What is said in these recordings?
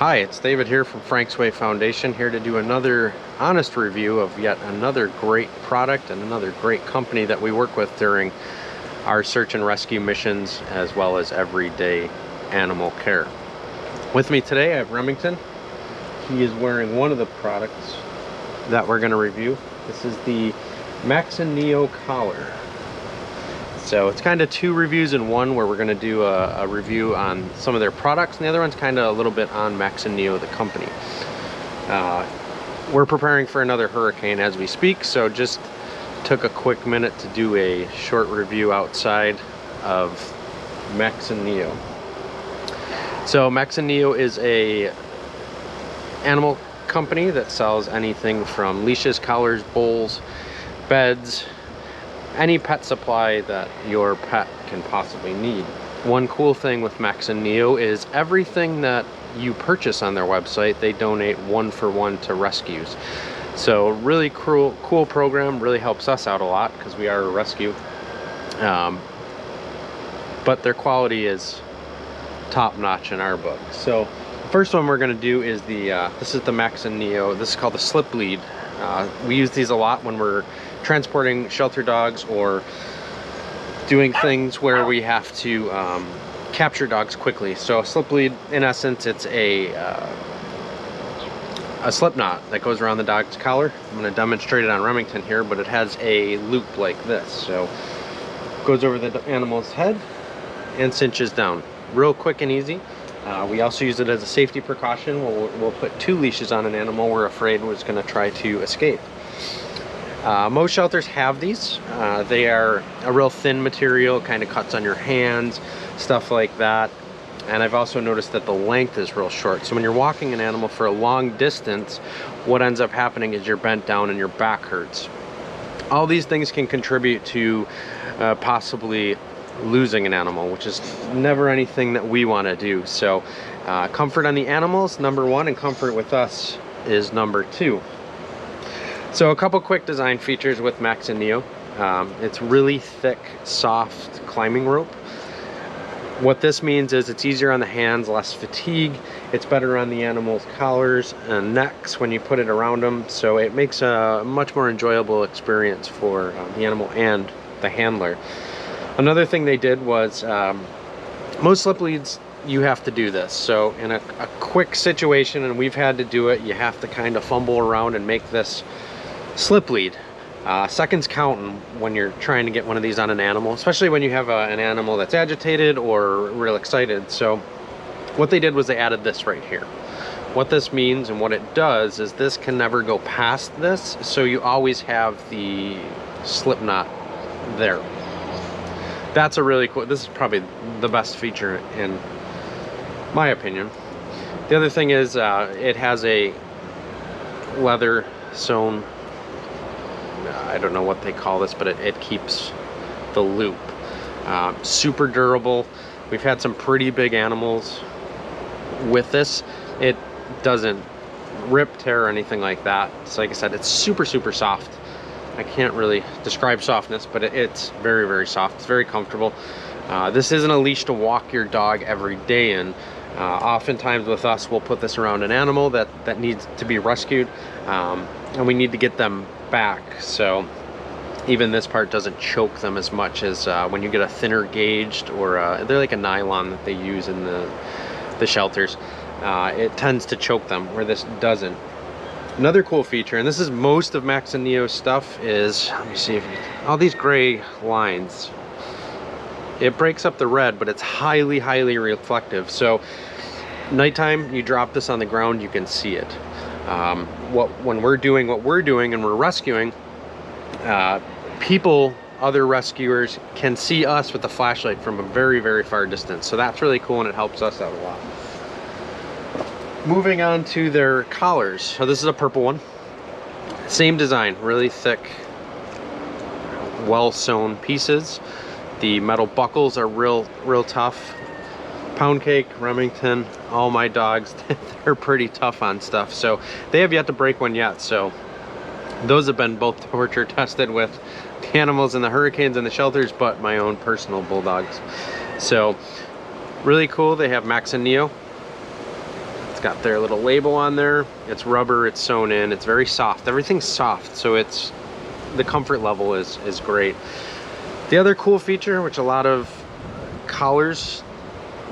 Hi, it's David here from Frank's Way Foundation, here to do another honest review of yet another great product and another great company that we work with during our search and rescue missions as well as everyday animal care. With me today I have Remington. He is wearing one of the products that we're going to review. This is the Neo collar. So it's kind of two reviews in one, where we're going to do a review on some of their products, and the other one's kind of a little bit on Neo, the company. We're preparing for another hurricane as we speak, so just took a quick minute to do a short review outside of Neo. So Neo is a animal company that sells anything from leashes, collars, bowls, beds, any pet supply that your pet can possibly need. One cool thing with Neo is everything that you purchase on their website, they donate 1-for-1 to rescues. So really cool program, really helps us out a lot because we are a rescue. But their quality is top notch in our book. So the first one we're going to do is this is the Neo. This is called the slip lead. We use these a lot when we're transporting shelter dogs or doing things where we have to capture dogs quickly. So a slip lead, in essence, it's a slip knot that goes around the dog's collar. I'm going to demonstrate it on Remington here, but it has a loop like this. So it goes over the animal's head and cinches down. Real quick and easy. We also use it as a safety precaution. We'll put 2 leashes on an animal we're afraid was going to try to escape. Most shelters have these. They are a real thin material, kind of cuts on your hands, stuff like that. And I've also noticed that the length is real short. So when you're walking an animal for a long distance, what ends up happening is you're bent down and your back hurts. All these things can contribute to possibly losing an animal, which is never anything that we want to do. So comfort on the animals, number 1, and comfort with us is number 2. So a couple quick design features with Neo. It's really thick, soft climbing rope. What this means is it's easier on the hands, less fatigue. It's better on the animal's collars and necks when you put it around them. So it makes a much more enjoyable experience for the animal and the handler. Another thing they did was, most slip leads, you have to do this. So in a quick situation, and we've had to do it, you have to kind of fumble around and make this slip lead. Seconds count when you're trying to get one of these on an animal, especially when you have an animal that's agitated or real excited. So what they did was they added this right here. What this means and what it does is this can never go past this, so you always have the slip knot there. That's a really cool, this is probably the best feature in my opinion. The other thing is it has a leather sewn, I don't know what they call this, but it keeps the loop. Super durable. We've had some pretty big animals with this. It doesn't rip, tear, or anything like that. So like I said, it's super soft. I can't really describe softness, but it's very soft. It's very comfortable. This isn't a leash to walk your dog every day in. Oftentimes with us, we'll put this around an animal that needs to be rescued, and we need to get them back. So even this part doesn't choke them as much as when you get a thinner gauged, or they're like a nylon that they use in the shelters. It tends to choke them, where this doesn't. Another cool feature, and this is most of Neo stuff, is, let me see if all these gray lines, it breaks up the red, but it's highly reflective. So nighttime, you drop this on the ground, you can see it. When we're doing what we're doing and we're rescuing, people, other rescuers, can see us with the flashlight from a very far distance. So that's really cool, and it helps us out a lot. Moving on to their collars. So this is a purple one. Same design, really thick, well sewn pieces. The metal buckles are real tough. Pound Cake, Remington, all my dogs, they're pretty tough on stuff. So they have yet to break one yet. So those have been both torture tested with the animals in the hurricanes and the shelters, but my own personal bulldogs. So really cool. They have Neo. got their little label on there. It's rubber, it's sewn in, it's very soft. Everything's soft, so it's the comfort level is great. The other cool feature, which a lot of collars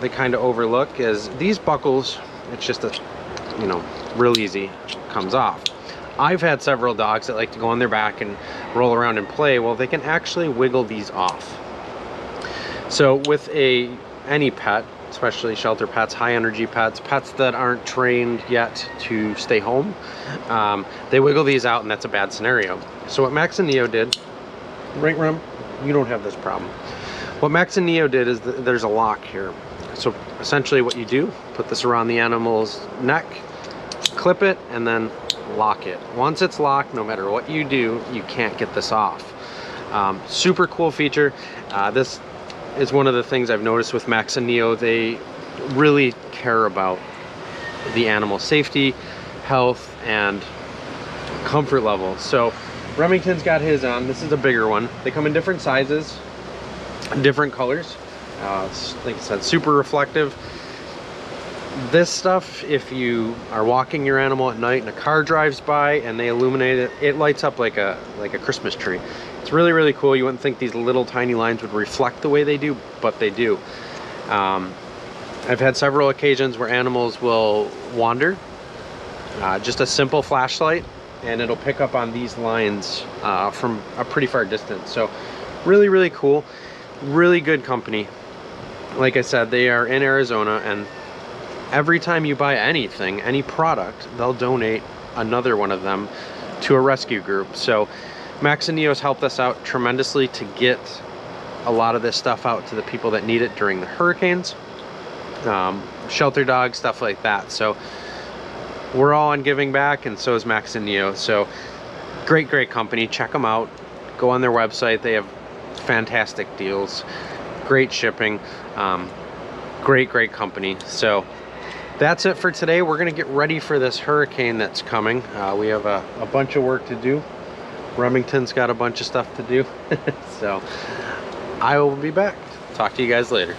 they kind of overlook, is these buckles. It's just a, you know, real easy, comes off. I've had several dogs that like to go on their back and roll around and play. Well, they can actually wiggle these off. So with any pet, especially shelter pets, high energy pets, pets that aren't trained yet to stay home, they wiggle these out, and that's a bad scenario. So what Max and Neo did, right, Rum? You don't have this problem. What Max and Neo did is there's a lock here. So essentially what you do, put this around the animal's neck, clip it, and then lock it. Once it's locked, no matter what you do, you can't get this off. Super cool feature. This is one of the things I've noticed with Max and Neo. They really care about the animal safety, health, and comfort level. So Remington's got his on. This is a bigger one. They come in different sizes, different colors. Like I said, super reflective. This stuff, if you are walking your animal at night and a car drives by and they illuminate it, it lights up like a Christmas tree. It's really, really cool. You wouldn't think these little tiny lines would reflect the way they do, but they do. I've had several occasions where animals will wander. Just a simple flashlight, and it'll pick up on these lines from a pretty far distance. So really, really cool. Really good company. Like I said, they are in Arizona, and every time you buy anything, any product, they'll donate another one of them to a rescue group. So Max and Neo's helped us out tremendously to get a lot of this stuff out to the people that need it during the hurricanes, shelter dogs, stuff like that. So we're all on giving back, and so is Max and Neo. So great, great company. Check them out. Go on their website. They have fantastic deals, great shipping, great, great company. So that's it for today. We're gonna get ready for this hurricane that's coming. We have a bunch of work to do. Remington's got a bunch of stuff to do. So I will be back. Talk to you guys later.